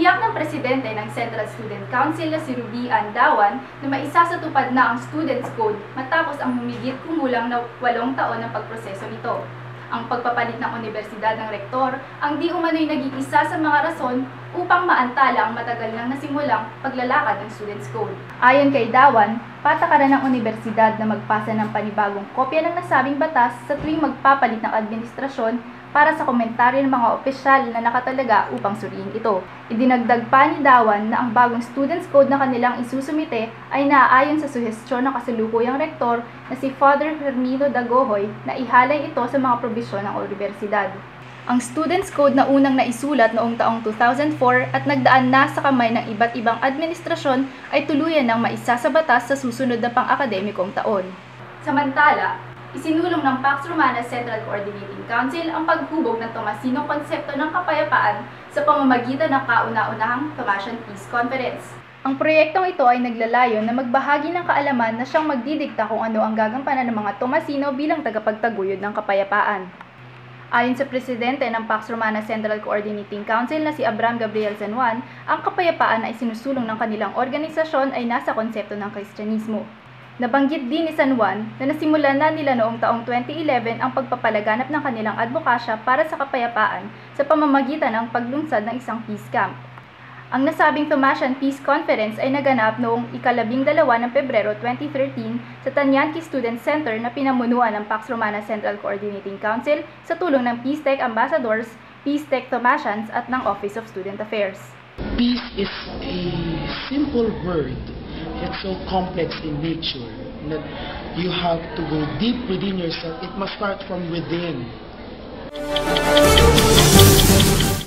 Tiniyak ng presidente ng Central Student Council na si Ruby Andawan na maisasatupad na ang Students' Code matapos ang humigit kumulang na 8 taon ng pagproseso nito. Ang pagpapalit ng universidad ng rektor ang di umano'y naging isa sa mga rason upang maantala ang matagal nang nasimulang paglalakad ng Students' Code. Ayon kay Dawan, patakaran ng universidad na magpasa ng panibagong kopya ng nasabing batas sa tuwing magpapalit ng administrasyon para sa komentaryo ng mga opisyal na nakatalaga upang suriin ito. Idinagdag pa ni Dawan na ang bagong Students' Code na kanilang isusumite ay naaayon sa suhestyon ng kasalukuyang rektor na si Father Hermino Dagohoy na ihalay ito sa mga probisyon ng universidad. Ang Students' Code na unang naisulat noong taong 2004 at nagdaan na sa kamay ng iba't ibang administrasyon ay tuluyan ng maisa sa batas sa susunod na pang-akademikong taon. Samantala, isinulong ng Pax Romana Central Coordinating Council ang paghubog ng Tomasinong konsepto ng kapayapaan sa pamamagitan ng kauna-unahang Tomasian Peace Conference. Ang proyektong ito ay naglalayon na magbahagi ng kaalaman na siyang magdidikta kung ano ang gagampanan ng mga Tomasino bilang tagapagtaguyod ng kapayapaan. Ayon sa presidente ng Pax Romana Central Coordinating Council na si Abraham Gabriel San Juan, ang kapayapaan na isinusulong ng kanilang organisasyon ay nasa konsepto ng Kristyanismo. Nabanggit din ni San Juan na nasimulan na nila noong taong 2011 ang pagpapalaganap ng kanilang advokasya para sa kapayapaan sa pamamagitan ng paglunsad ng isang peace camp. Ang nasabing Tomasian Peace Conference ay naganap noong ika-12 ng Pebrero 2013 sa Tanyanki Student Center na pinamunuan ng Pax Romana Central Coordinating Council sa tulong ng Peace Tech Ambassadors, Peace Tech Tomasians at ng Office of Student Affairs. Peace is a simple word. It's so complex in nature that you have to go deep within yourself. It must start from within.